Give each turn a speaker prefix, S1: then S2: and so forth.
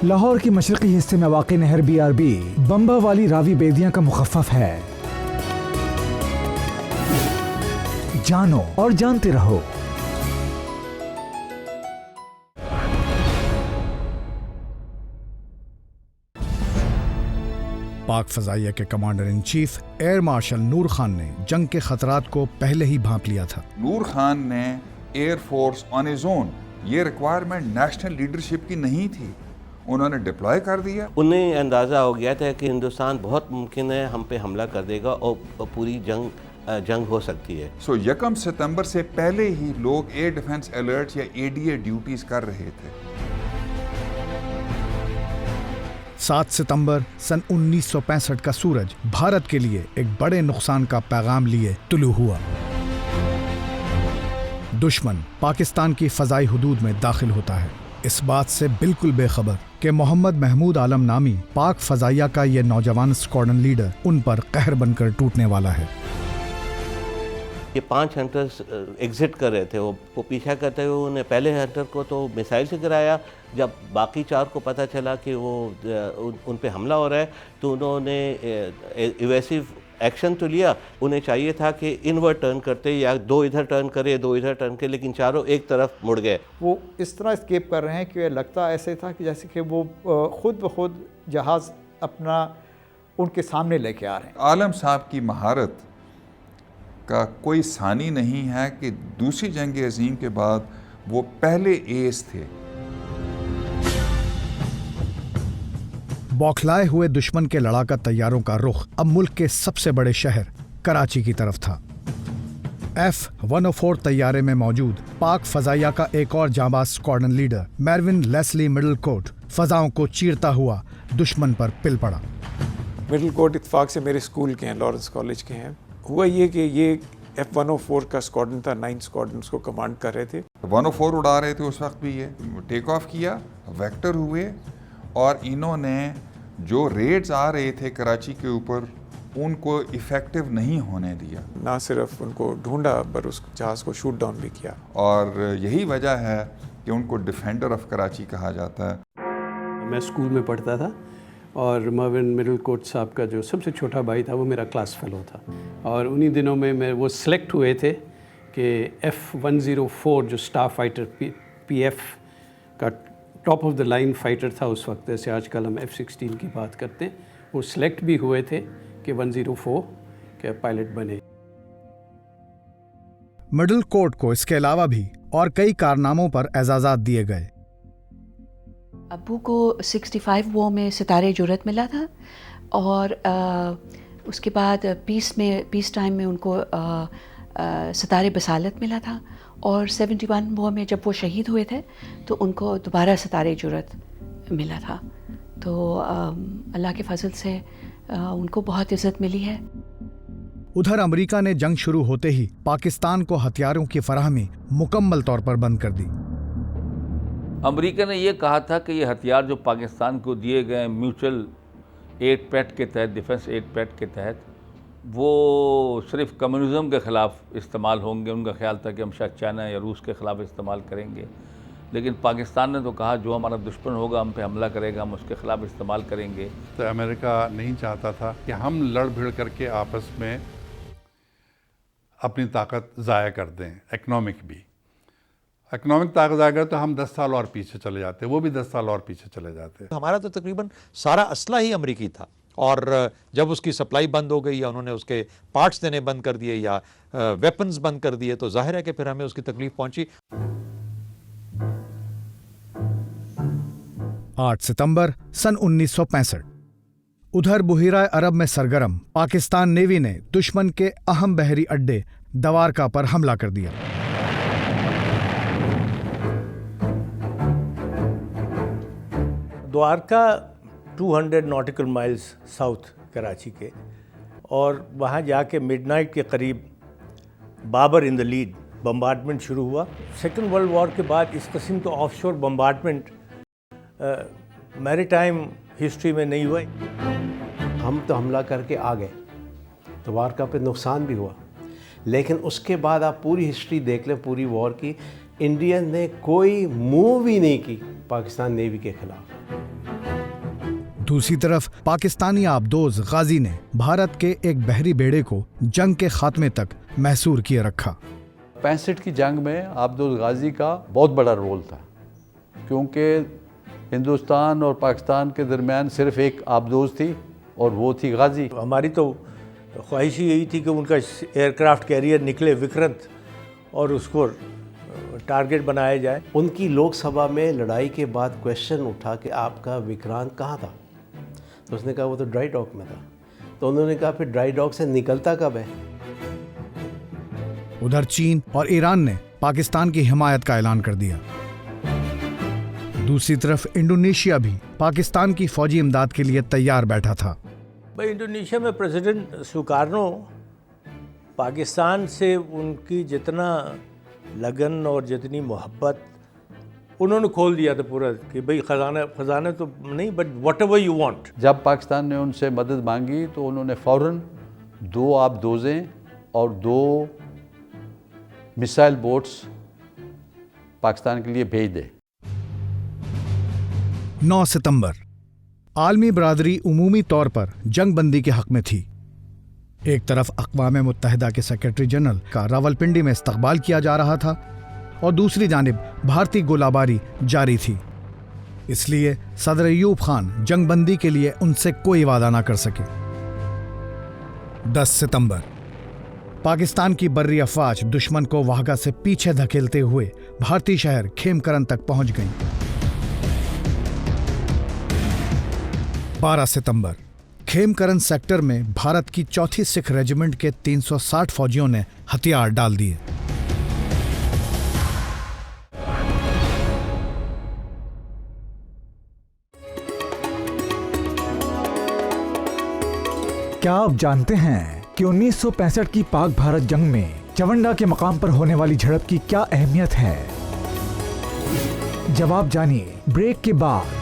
S1: लाहौर के मशरकी हिस्से में वाक़ई नहर BRB बम्बा वाली रावी बेदियां का मुखफ़्फ़फ है। जानो और जानते रहो।
S2: पाक फजाइया के commander in chief air marshal Noor Khan ने जंग के खतरात को पहले ही भांप लिया था।
S3: नूर खान ने एयरफोर्स ऑन हिज ओन, ये रिक्वायरमेंट नेशनल लीडरशिप की नहीं थी, उन्होंने डिप्लॉय कर दिया।
S4: उन्हें अंदाज़ा हो गया था कि हिंदुस्तान बहुत मुमकिन है हम पे हमला कर देगा और पूरी जंग हो सकती है।
S3: 1 सितंबर से पहले ही लोग एयर डिफेंस अलर्ट या ADA ड्यूटीज कर रहे थे।
S2: 7 सितंबर सन 1965 का सूरज भारत के लिए एक बड़े नुकसान का पैगाम लिए तुलू हुआ। दुश्मन पाकिस्तान की फजाई हुदूद में दाखिल होता है, इस बात से बिल्कुल बेखबर कि मोहम्मद महमूद आलम नामी पाक फजाइया का ये नौजवान स्क्वाड्रन लीडर उन पर कहर बनकर टूटने वाला है।
S4: ये 5 हंटर्स एग्जिट कर रहे थे, वो पीछा करते हुए उन्हें पहले हंटर को तो मिसाइल से गिराया। जब बाकी 4 को पता चला कि वो उन पे हमला हो रहा है तो उन्होंने इवेसिव एक्शन तो लिया। उन्हें चाहिए था कि इनवर्ड टर्न करते या 2 इधर टर्न करे 2 इधर टर्न करे, लेकिन चारों एक तरफ मुड़ गए।
S5: वो इस तरह स्केप कर रहे हैं कि लगता ऐसे था कि जैसे कि वो खुद ब खुद जहाज़ अपना उनके सामने लेके आ रहे हैं।
S3: आलम साहब की महारत का कोई सानी नहीं है कि दूसरी जंग अजीम के बाद वो पहले एस थे।
S2: बौखलाए हुए दुश्मन के लड़ाका तैयारों का रुख अब मुल्क के सबसे बड़े शहर कराची की तरफ था। F-104 तैयारे में मौजूद पाक फजाइया का एक और जांबाज स्क्वाड्रन लीडर मेरविन लेस्ली मिडलकोट फजाओं को चीरता हुआ दुश्मन पर पिल पड़ा।
S6: मिडलकोट इत्तेफाक से मेरे स्कूल के हैं, लॉरेंस कॉलेज के हैं। हुआ ये कि ये F-104 का स्क्वाड्रन था, 9 स्क्वाड्रन को कमांड कर रहे थे।
S3: 104 उड़ा रहे थे उस वक्त भी। ये टेक ऑफ किया, वेक्टर हुए और इन्होंने जो रेड्स आ रहे थे कराची के ऊपर उनको इफ़ेक्टिव नहीं होने दिया।
S6: ना सिर्फ उनको ढूंढा पर उस जहाज़ को शूट डाउन भी किया।
S3: और यही वजह है कि उनको डिफेंडर ऑफ कराची कहा जाता है।
S7: मैं स्कूल में पढ़ता था और मर्विन मिडलकोट साहब का जो सबसे छोटा भाई था वो मेरा क्लास फेलो था, और उन्हीं दिनों में वो सिलेक्ट हुए थे कि F-104 जो स्टार फाइटर PF का top of the line fighter था उस वक्त, जैसे आजकल हम F-16 की बात करते हैं, वो सिलेक्ट भी हुए थे कि 104 के पायलट बने।
S2: मिडलकोट को इसके अलावा भी और कई कारनामों पर एजाज़ात दिए गए।
S8: अब्बू को 65 वॉर में सितारे जुर्रत मिला था, और उसके बाद पीस टाइम में उनको सितारे बसालत मिला था, और 71 वॉर में जब वो शहीद हुए थे तो उनको दोबारा सितारे जुर्रत मिला था। तो अल्लाह के फजल से उनको बहुत इज़्ज़त मिली है।
S2: उधर अमेरिका ने जंग शुरू होते ही पाकिस्तान को हथियारों की फराहमी मुकम्मल तौर पर बंद कर दी।
S9: अमेरिका ने यह कहा था कि ये हथियार जो पाकिस्तान को दिए गए म्यूचुअल एड पैक्ट के तहत, डिफेंस एड पैक्ट के तहत, वो सिर्फ कम्युनिज़म के ख़िलाफ़ इस्तेमाल होंगे। उनका ख्याल था कि हम शायद चाइना या रूस के ख़िलाफ़ इस्तेमाल करेंगे, लेकिन पाकिस्तान ने तो कहा जो हमारा दुश्मन होगा हम पे हमला करेगा, हम उसके ख़िलाफ़ इस्तेमाल करेंगे।
S10: तो अमेरिका नहीं चाहता था कि हम लड़ भिड़ करके आपस में अपनी ताकत ज़ाया कर दें। इकनॉमिक ताकत ज़ाया कर तो हम 10 साल और पीछे चले जाते, वो भी 10 साल और पीछे चले जाते।
S11: हमारा तो तकरीबन सारा असला ही अमेरिकी था, और जब उसकी सप्लाई बंद हो गई या उन्होंने उसके पार्ट्स देने बंद कर दिए या वेपन्स बंद कर दिए तो जाहिर है कि फिर हमें उसकी तकलीफ पहुंची।
S2: 8 सितंबर सन 1965। उधर बुहिरा अरब में सरगर्म पाकिस्तान नेवी ने दुश्मन के अहम बहरी अड्डे दवारका पर हमला कर दिया।
S12: Dwarka 200 nautical miles south Karachi के, और वहाँ जाके मिडनाइट के करीब Babur in the lead bombardment शुरू हुआ। सेकेंड वर्ल्ड वॉर के बाद इस किस्म के ऑफशोर बम्बार्डमेंट मैरीटाइम हिस्ट्री में नहीं हुआ।
S13: हम तो हमला करके आ गए, द्वारका पे नुकसान भी हुआ, लेकिन उसके बाद आप पूरी हिस्ट्री देख लें पूरी वॉर की, इंडियन ने कोई मूव ही नहीं की पाकिस्तान नेवी के खिलाफ।
S2: दूसरी तरफ पाकिस्तानी आबदोज गाजी ने भारत के एक बहरी बेड़े को जंग के खात्मे तक महसूर किए रखा।
S14: 65 की जंग में आबदोज गाजी का बहुत बड़ा रोल था, क्योंकि हिंदुस्तान और पाकिस्तान के दरमियान सिर्फ एक आबदोज थी और वो थी गाजी।
S12: हमारी तो ख्वाहिश ही यही थी कि उनका एयरक्राफ्ट कैरियर निकले विक्रांत और उसको टारगेट बनाया जाए।
S13: उनकी लोकसभा में लड़ाई के बाद क्वेश्चन उठा कि आपका विक्रांत कहाँ था, तो उसने कहा वो तो ड्राई डॉक में था। तो उन्होंने कहा फिर ड्राई डॉक से निकलता कब है?
S2: उधर चीन और ईरान ने पाकिस्तान की हिमायत का ऐलान कर दिया। दूसरी तरफ इंडोनेशिया भी पाकिस्तान की फौजी इमदाद के लिए तैयार बैठा था।
S12: भाई इंडोनेशिया में प्रेसिडेंट सुकार्नो पाकिस्तान से उनकी जितना लगन और जितनी मोहब्बत उन्होंने खोल दिया था पूरा कि भाई खजाना तो नहीं, बट व्हाटएवर यू वांट।
S14: जब पाकिस्तान ने उनसे मदद मांगी तो उन्होंने फ़ौरन 2 आबदोज़ें और 2 मिसाइल बोट्स पाकिस्तान के लिए भेज दे।
S2: 9 सितंबर आलमी बरादरी उमूमी तौर पर जंगबंदी के हक में थी। एक तरफ अक़वाम मुत्तहिदा के सेक्रेटरी जनरल का रावलपिंडी में इस्तकबाल किया जा रहा था और दूसरी जानिब भारतीय गोलाबारी जारी थी। इसलिए सदर अयूब खान जंगबंदी के लिए उनसे कोई वादा ना कर सके। 10 सितंबर पाकिस्तान की बर्री अफवाज दुश्मन को वाहगा से पीछे धकेलते हुए भारतीय शहर खेमकरन तक पहुंच गई। 12 सितंबर खेमकरन सेक्टर में भारत की 4थी सिख रेजिमेंट के 360 फौजियों ने हथियार डाल दिए।
S1: क्या आप जानते हैं कि 1965 की पाक भारत जंग में चवंडा के मकाम पर होने वाली झड़प की क्या अहमियत है? जवाब जानिए ब्रेक के बाद।